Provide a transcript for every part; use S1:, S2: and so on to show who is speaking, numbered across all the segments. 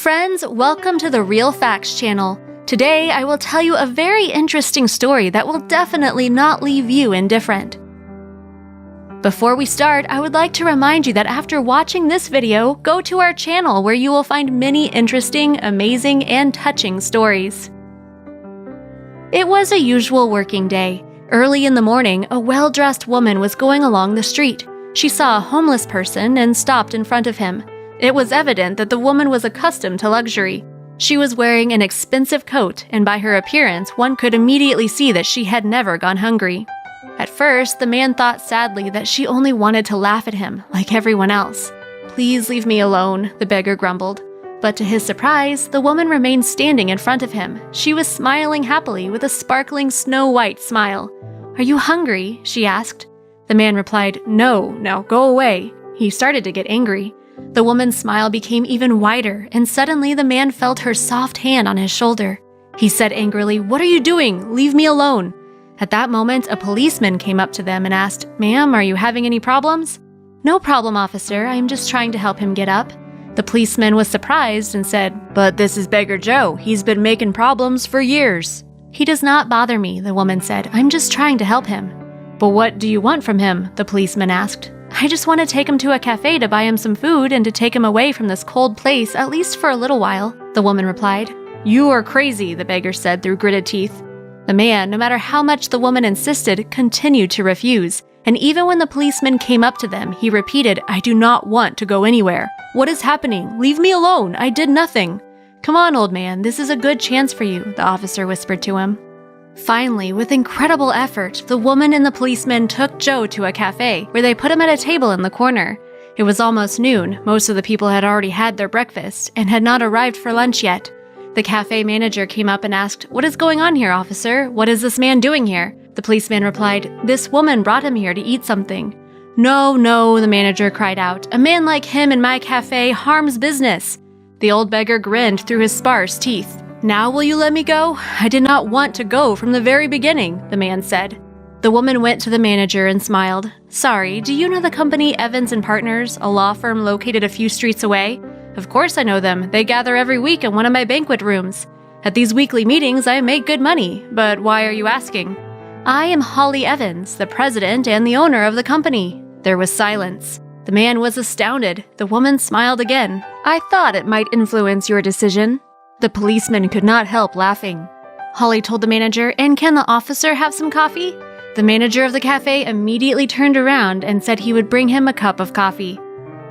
S1: friends, welcome to the Real Facts channel. Today, I will tell you a very interesting story that will definitely not leave you indifferent. Before we start, I would like to remind you that after watching this video, go to our channel where you will find many interesting, amazing, and touching stories. It was a usual working day. Early in the morning, a well-dressed woman was going along the street. She saw a homeless person and stopped in front of him. It was evident that the woman was accustomed to luxury. She was wearing an expensive coat, and by her appearance, one could immediately see that she had never gone hungry. At first, the man thought sadly that she only wanted to laugh at him, like everyone else. "Please leave me alone," the beggar grumbled. But to his surprise, the woman remained standing in front of him. She was smiling happily with a sparkling snow-white smile. "Are you hungry?" she asked. The man replied, "No, now go away." He started to get angry. The woman's smile became even wider, and suddenly the man felt her soft hand on his shoulder. He said angrily, "What are you doing? Leave me alone." At that moment, a policeman came up to them and asked, "Ma'am, are you having any problems?" "No problem, officer. I am just trying to help him get up." The policeman was surprised and said, "But this is Beggar Joe. He's been making problems for years." "He does not bother me," the woman said. "I'm just trying to help him." "But what do you want from him?" the policeman asked. "I just want to take him to a cafe to buy him some food and to take him away from this cold place, at least for a little while," the woman replied. "You are crazy," the beggar said through gritted teeth. The man, no matter how much the woman insisted, continued to refuse. And even when the policeman came up to them, he repeated, "I do not want to go anywhere. What is happening? Leave me alone. I did nothing." "Come on, old man. This is a good chance for you," the officer whispered to him. Finally, with incredible effort, the woman and the policeman took Joe to a cafe, where they put him at a table in the corner. It was almost noon. Most of the people had already had their breakfast and had not arrived for lunch yet. The cafe manager came up and asked, "What is going on here, officer? What is this man doing here?" The policeman replied, "This woman brought him here to eat something." "No, no," the manager cried out. "A man like him in my cafe harms business." The old beggar grinned through his sparse teeth. "Now will you let me go? I did not want to go from the very beginning," the man said. The woman went to the manager and smiled. "Sorry, do you know the company Evans & Partners, a law firm located a few streets away?" "Of course I know them. They gather every week in one of my banquet rooms. At these weekly meetings, I make good money. But why are you asking?" "I am Holly Evans, the president and the owner of the company." There was silence. The man was astounded. The woman smiled again. "I thought it might influence your decision." The policeman could not help laughing. Holly told the manager, "And can the officer have some coffee?" The manager of the cafe immediately turned around and said he would bring him a cup of coffee.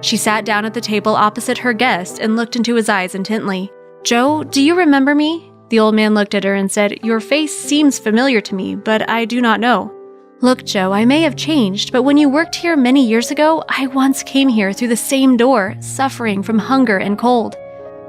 S1: She sat down at the table opposite her guest and looked into his eyes intently. "Joe, do you remember me?" The old man looked at her and said, "Your face seems familiar to me, but I do not know." "Look, Joe, I may have changed, but when you worked here many years ago, I once came here through the same door, suffering from hunger and cold."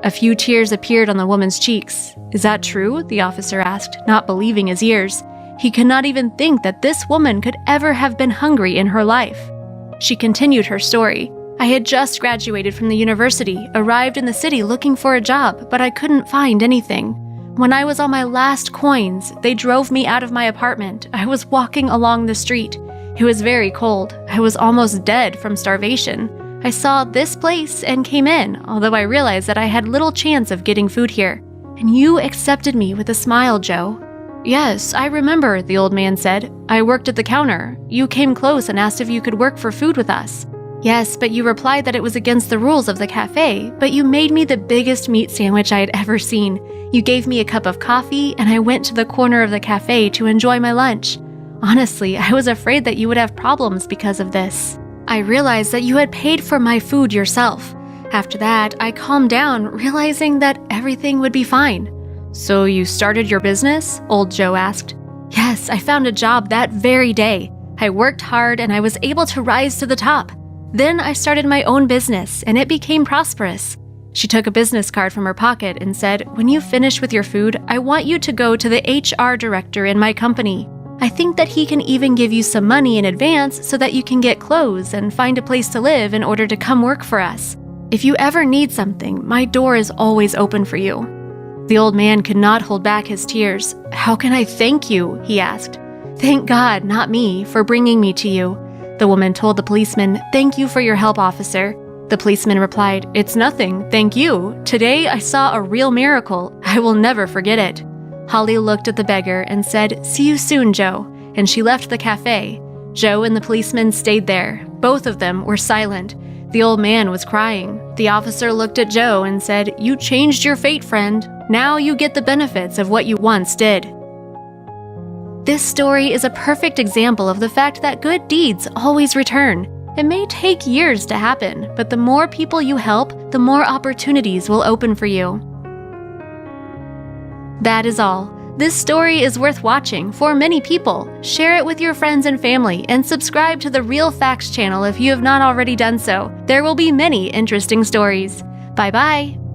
S1: A few tears appeared on the woman's cheeks. "Is that true?" the officer asked, not believing his ears. He could not even think that this woman could ever have been hungry in her life. She continued her story. "I had just graduated from the university, arrived in the city looking for a job, but I couldn't find anything. When I was on my last coins, they drove me out of my apartment. I was walking along the street. It was very cold. I was almost dead from starvation. I saw this place and came in, although I realized that I had little chance of getting food here. And you accepted me with a smile, Joe." "Yes, I remember," the old man said. "I worked at the counter. You came close and asked if you could work for food with us." "Yes, but you replied that it was against the rules of the cafe, but you made me the biggest meat sandwich I had ever seen. You gave me a cup of coffee, and I went to the corner of the cafe to enjoy my lunch. Honestly, I was afraid that you would have problems because of this. I realized that you had paid for my food yourself. After that, I calmed down, realizing that everything would be fine." "So you started your business?" old Joe asked. "Yes, I found a job that very day. I worked hard and I was able to rise to the top. Then I started my own business and it became prosperous." She took a business card from her pocket and said, "When you finish with your food, I want you to go to the HR director in my company. I think that he can even give you some money in advance so that you can get clothes and find a place to live in order to come work for us. If you ever need something, my door is always open for you." The old man could not hold back his tears. "How can I thank you?" he asked. "Thank God, not me, for bringing me to you." The woman told the policeman, "Thank you for your help, officer." The policeman replied, "It's nothing, thank you. Today I saw a real miracle. I will never forget it." Holly looked at the beggar and said, "See you soon, Joe," and she left the cafe. Joe and the policeman stayed there. Both of them were silent. The old man was crying. The officer looked at Joe and said, "You changed your fate, friend. Now you get the benefits of what you once did." This story is a perfect example of the fact that good deeds always return. It may take years to happen, but the more people you help, the more opportunities will open for you. That is all. This story is worth watching for many people. Share it with your friends and family, and subscribe to the Real Facts channel if you have not already done so. There will be many interesting stories. Bye-bye!